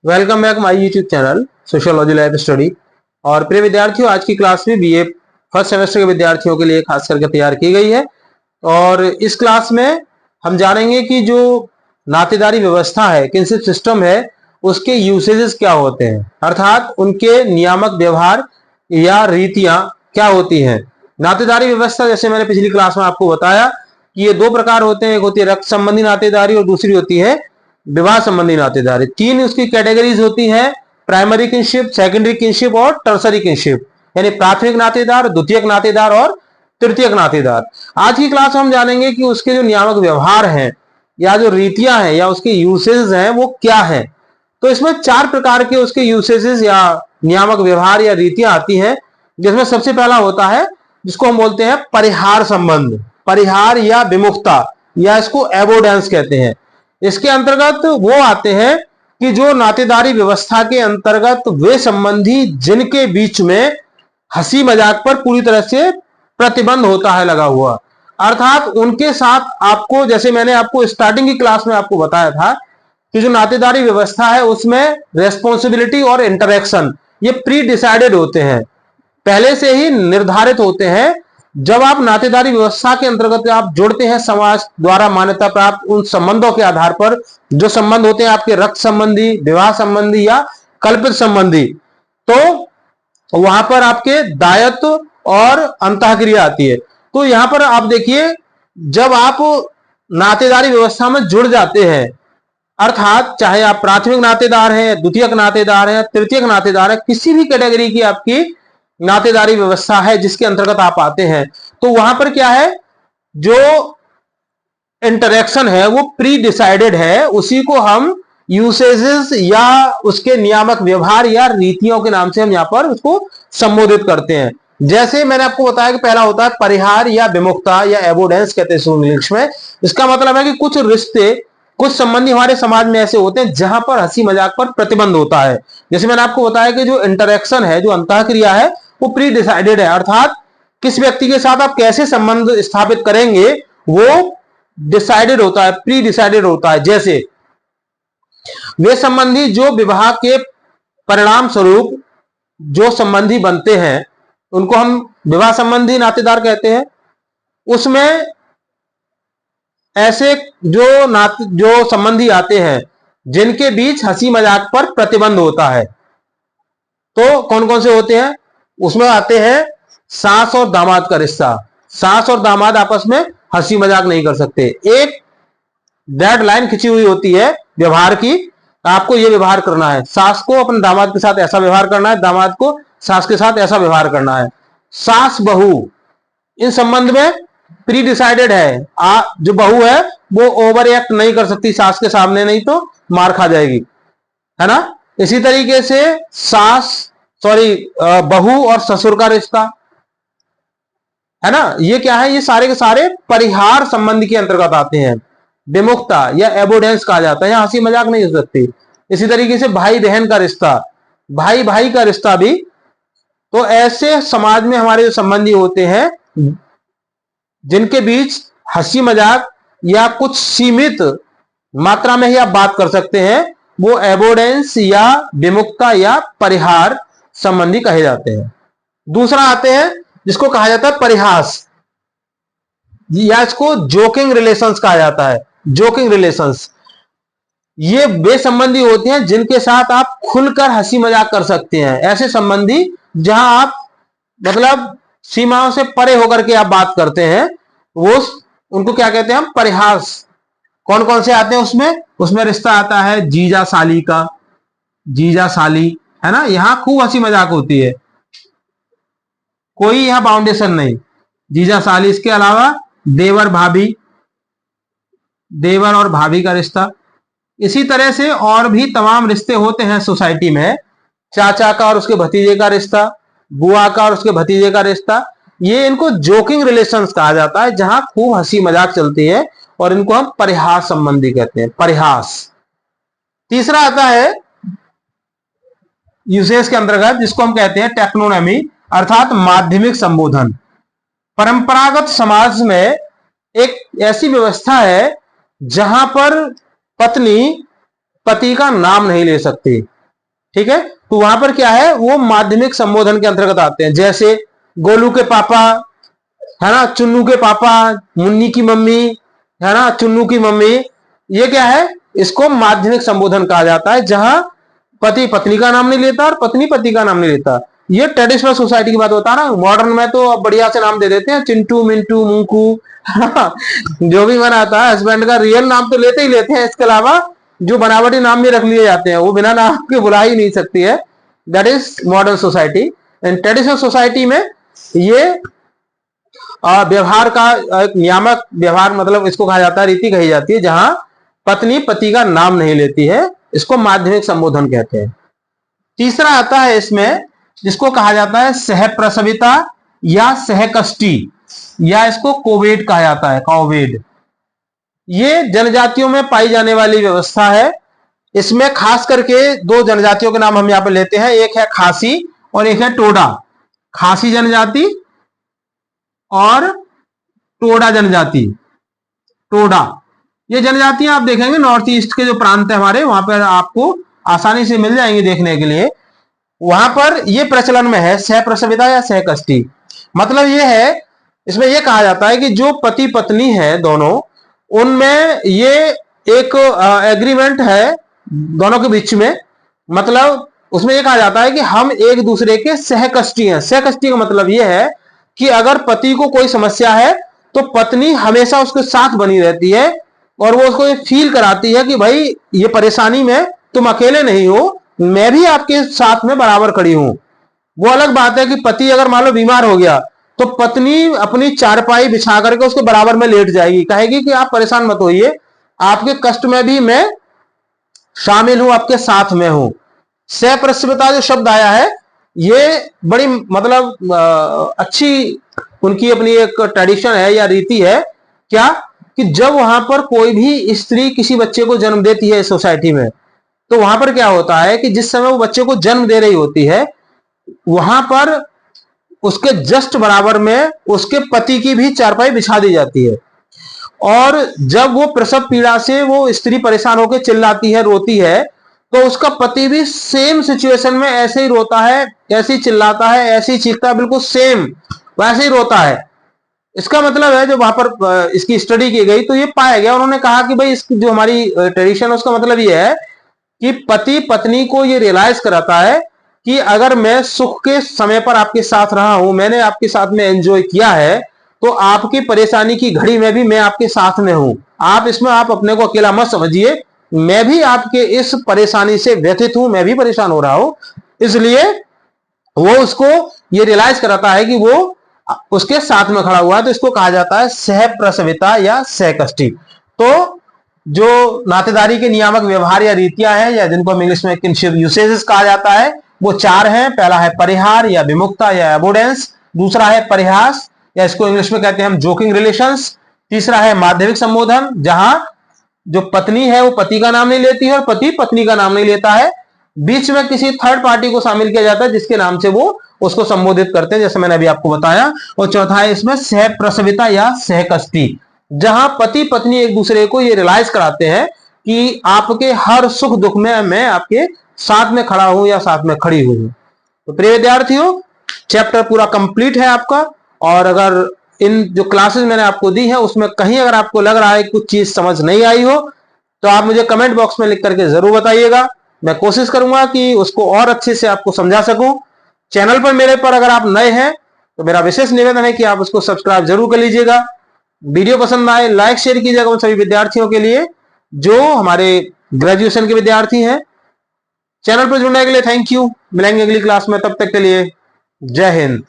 Welcome back my YouTube channel sociology life study. और प्रिय विद्यार्थियों, आज की क्लास में बीए फर्स्ट सेमेस्टर के विद्यार्थियों के लिए खास करके तैयार की गई है। और इस क्लास में हम जानेंगे कि जो नातेदारी व्यवस्था है, किनशिप सिस्टम है, उसके यूसेजेस क्या होते हैं, अर्थात उनके नियामक व्यवहार या रीतियां क्या होती हैं। नातेदारी व्यवस्था, जैसे मैंने पिछली क्लास में आपको बताया कि ये दो प्रकार होते हैं, एक होती है रक्त संबंधी नातेदारी और दूसरी होती है विवाह संबंधी नातेदारी। तीन उसकी कैटेगरीज होती हैं, प्राइमरी किनशिप, सेकेंडरी किनशिप और टर्सरी किनशिप, यानी प्राथमिक नातेदार, द्वितीयक नातेदार और तृतीयक नातेदार। आज की क्लास में हम जानेंगे कि उसके जो नियामक व्यवहार हैं या जो रीतियां हैं या उसके यूसेज हैं वो क्या है। तो इसमें चार प्रकार के उसके यूसेजेस या नियामक व्यवहार या रीतियां आती हैं, जिसमें सबसे पहला होता है जिसको हम बोलते हैं परिहार संबंध, परिहार या विमुखता, या इसको एबोडेंस कहते हैं। इसके अंतर्गत वो आते हैं कि जो नातेदारी व्यवस्था के अंतर्गत वे संबंधी जिनके बीच में हंसी मजाक पर पूरी तरह से प्रतिबंध होता है लगा हुआ, अर्थात उनके साथ आपको, जैसे मैंने आपको स्टार्टिंग की क्लास में आपको बताया था कि जो नातेदारी व्यवस्था है उसमें रेस्पॉन्सिबिलिटी और इंटरेक्शन ये प्री डिसाइडेड होते हैं, पहले से ही निर्धारित होते हैं। जब आप नातेदारी व्यवस्था के अंतर्गत आप जुड़ते हैं समाज द्वारा मान्यता प्राप्त उन संबंधों के आधार पर, जो संबंध होते हैं आपके रक्त संबंधी, विवाह संबंधी या कल्पित संबंधी, तो वहां पर आपके दायित्व और अंतःक्रिया आती है। तो यहां पर आप देखिए, जब आप नातेदारी व्यवस्था में जुड़ जाते हैं, अर्थात चाहे आप प्राथमिक नातेदार हैं, द्वितीयक नातेदार हैं, तृतीयक नातेदार हैं, किसी भी कैटेगरी की आपकी नातेदारी व्यवस्था है जिसके अंतर्गत आप आते हैं, तो वहां पर क्या है, जो इंटरेक्शन है वो प्री डिसाइडेड है, उसी को हम यूसेजेस या उसके नियामक व्यवहार या रीतियों के नाम से हम यहां पर उसको संबोधित करते हैं। जैसे मैंने आपको बताया कि पहला होता है परिहार या विमुखता या एबोडेंस कहते हैं इंग्लिश में। इसका मतलब है कि कुछ रिश्ते, कुछ संबंधी हमारे समाज में ऐसे होते हैं जहां पर हंसी मजाक पर प्रतिबंध होता है। जैसे मैंने आपको बताया कि जो इंटरेक्शन है, जो अंतःक्रिया है, वो प्री डिसाइडेड है, अर्थात किस व्यक्ति के साथ आप कैसे संबंध स्थापित करेंगे वो डिसाइडेड होता है, प्री डिसाइडेड होता है। जैसे वे संबंधी जो विवाह के परिणाम स्वरूप जो संबंधी बनते हैं उनको हम विवाह संबंधी नातेदार कहते हैं। उसमें ऐसे जो संबंधी आते हैं जिनके बीच हंसी मजाक पर प्रतिबंध होता है, तो कौन कौन से होते हैं, उसमें आते हैं सास और दामाद का रिश्ता। सास और दामाद आपस में हंसी मजाक नहीं कर सकते, एक डेड लाइन खिंची हुई होती है व्यवहार की, आपको यह व्यवहार करना है, सास को अपने दामाद के साथ ऐसा व्यवहार करना है, दामाद को सास के साथ ऐसा व्यवहार करना है। सास बहू इन संबंध में प्री डिसाइडेड है, जो बहू है वो ओवर एक्ट नहीं कर सकती सास के सामने, नहीं तो मार खा जाएगी, है ना। इसी तरीके से बहू और ससुर का रिश्ता, है ना, ये क्या है, ये सारे के सारे परिहार संबंध के अंतर्गत आते हैं। विमुखता या एबोडेंस कहा जाता है, यहां हंसी मजाक नहीं हो सकती। इसी तरीके से भाई बहन का रिश्ता, भाई भाई का रिश्ता भी। तो ऐसे समाज में हमारे जो संबंधी होते हैं जिनके बीच हंसी मजाक या कुछ सीमित मात्रा में ही आप बात कर सकते हैं, वो एबोडेंस या विमुखता या परिहार संबंधी कहे जाते हैं। दूसरा आते हैं जिसको कहा जाता है परिहास, या इसको जोकिंग रिलेशंस कहा जाता है। जोकिंग रिलेशंस ये वे संबंधी होते हैं जिनके साथ आप खुलकर हंसी मजाक कर सकते हैं, ऐसे संबंधी जहां आप मतलब सीमाओं से परे होकर के आप बात करते हैं, वो उनको क्या कहते हैं हम, परिहास। कौन कौन से आते हैं उसमें, उसमें रिश्ता आता है जीजा साली का, जीजा साली, है ना, यहां खूब हंसी मजाक होती है, कोई यहां बाउंडेशन नहीं, जीजा साली। इसके अलावा देवर भाभी, देवर और भाभी का रिश्ता। इसी तरह से और भी तमाम रिश्ते होते हैं सोसाइटी में, चाचा का और उसके भतीजे का रिश्ता, बुआ का और उसके भतीजे का रिश्ता, ये इनको जोकिंग रिलेशंस कहा जाता है, जहां खूब हंसी मजाक चलती है, और इनको हम परिहास संबंधी कहते हैं, परिहास। तीसरा आता है यूसेज के अंतर्गत जिसको हम कहते हैं टेक्नोनॉमी, अर्थात माध्यमिक संबोधन। परंपरागत समाज में एक ऐसी व्यवस्था है जहां पर पत्नी पति का नाम नहीं ले सकती। ठीक है, तो वहां पर क्या है, वो माध्यमिक संबोधन के अंतर्गत आते हैं। जैसे गोलू के पापा, है ना, चुन्नू के पापा, मुन्नी की मम्मी, है ना, चुन्नू की मम्मी, ये क्या है, इसको माध्यमिक संबोधन कहा जाता है, जहां पति पत्नी का नाम नहीं लेता और पत्नी पति का नाम नहीं लेता। ये ट्रेडिशनल सोसाइटी की बात बता रहा हूं। मॉडर्न में तो अब बढ़िया से नाम दे देते हैं, चिंटू, मिंटू, मुंकू, जो भी मन आता है। हस्बैंड का रियल नाम तो लेते ही लेते हैं, इसके अलावा जो बनावटी नाम भी रख लिए जाते हैं, वो बिना नाम के बुला ही नहीं सकती है। That is modern society. And traditional society में ये व्यवहार का एक नियामक व्यवहार, मतलब इसको कहा जाता है, रीति कही जाती है, जहां पत्नी पति का नाम नहीं लेती है। इसको माध्यमिक संबोधन कहते हैं। तीसरा आता है इसमें, जिसको कहा जाता है सहप्रसविता या सहकष्टी, या इसको कोवेड कहा जाता है, कोवेड। ये जनजातियों में पाई जाने वाली व्यवस्था है। इसमें खास करके दो जनजातियों के नाम हम यहां पर लेते हैं, एक है खासी और एक है टोडा। खासी जनजाति और टोडा जनजाति। टोडा, ये जनजातियां आप देखेंगे नॉर्थ ईस्ट के जो प्रांत है हमारे, वहां पर आपको आसानी से मिल जाएंगे देखने के लिए। वहां पर ये प्रचलन में है सहप्रसविता या सहकष्टी। मतलब ये है, इसमें यह कहा जाता है कि जो पति पत्नी है दोनों, उनमें ये एक एग्रीमेंट है दोनों के बीच में। मतलब उसमें यह कहा जाता है कि हम एक दूसरे के सहकष्टी हैं। सहकष्टी का मतलब यह है कि अगर पति को कोई समस्या है तो पत्नी हमेशा उसके साथ बनी रहती है और वो उसको ये फील कराती है कि भाई ये परेशानी में तुम अकेले नहीं हो, मैं भी आपके साथ में बराबर खड़ी हूं। वो अलग बात है कि पति अगर मान लो बीमार हो गया तो पत्नी अपनी चारपाई बिछा करके उसके बराबर में लेट जाएगी, कहेगी कि आप परेशान मत होइए, आपके कष्ट में भी मैं शामिल हूं, आपके साथ में हूं। सहप्रसविता जो शब्द आया है, ये बड़ी मतलब अच्छी उनकी अपनी एक ट्रेडिशन है या रीति है। क्या कि जब वहां पर कोई भी स्त्री किसी बच्चे को जन्म देती है सोसाइटी में, तो वहां पर क्या होता है कि जिस समय वो बच्चे को जन्म दे रही होती है, वहां पर उसके जस्ट बराबर में उसके पति की भी चारपाई बिछा दी जाती है। और जब वो प्रसव पीड़ा से वो स्त्री परेशान होकर चिल्लाती है, रोती है, तो उसका पति भी सेम सिचुएशन में ऐसे ही रोता है, ऐसे ही चिल्लाता है, ऐसे ही चीखता है, बिल्कुल सेम वैसे ही रोता है। इसका मतलब है, जो वहां पर इसकी स्टडी की गई तो ये पाया गया, उन्होंने कहा कि भाई इसकी जो हमारी ट्रेडिशन है उसका मतलब ये है कि पति पत्नी को ये रियलाइज कराता है कि अगर मैं सुख के समय पर आपके साथ रहा हूं, मैंने आपके साथ में एंजॉय किया है, तो आपकी परेशानी की घड़ी में भी मैं आपके साथ में हूं। आप इसमें आप अपने को अकेला मत समझिए, मैं भी आपके इस परेशानी से व्यथित हूं, मैं भी परेशान हो रहा हूं। इसलिए वो उसको ये रियलाइज कराता है कि वो उसके साथ में खड़ा हुआ है। तो इसको कहा जाता है सहप्रसविता या सहकष्टी। तो जो नातेदारी के नियामक व्यवहार या रीतियां हैं, या जिनको हम इंग्लिश में किनशिप यूसेजेस कहा जाता है, वो चार हैं। पहला है परिहार या विमुक्ता या अबोडेंस, दूसरा है परिहास या इसको इंग्लिश में कहते हैं हम जोकिंग रिलेशंस, तीसरा है माध्यमिक संबोधन, जहां जो पत्नी है वो पति का नाम नहीं लेती है और पति पत्नी का नाम नहीं लेता है, बीच में किसी थर्ड पार्टी को शामिल किया जाता है जिसके नाम से वो उसको संबोधित करते हैं, जैसे मैंने अभी आपको बताया। और चौथा है इसमें सहप्रसविता या सहकष्टी, जहां पति पत्नी एक दूसरे को ये रियलाइज कराते हैं कि आपके हर सुख दुख में मैं आपके साथ में खड़ा हूं या साथ में खड़ी हुई हूं। तो प्रिय विद्यार्थियों, चैप्टर पूरा कंप्लीट है आपका। और अगर इन जो क्लासेस मैंने आपको दी है उसमें कहीं अगर आपको लग रहा है कुछ चीज समझ नहीं आई हो, तो आप मुझे कमेंट बॉक्स में लिख करके जरूर बताइएगा। मैं कोशिश करूंगा कि उसको और अच्छे से आपको समझा सकूं। चैनल पर मेरे पर अगर आप नए हैं तो मेरा विशेष निवेदन है कि आप उसको सब्सक्राइब जरूर कर लीजिएगा। वीडियो पसंद आए लाइक शेयर कीजिएगा उन सभी विद्यार्थियों के लिए जो हमारे ग्रेजुएशन के विद्यार्थी हैं। चैनल पर जुड़ने के लिए थैंक यू। मिलेंगे अगली क्लास में, तब तक के लिए जय हिंद।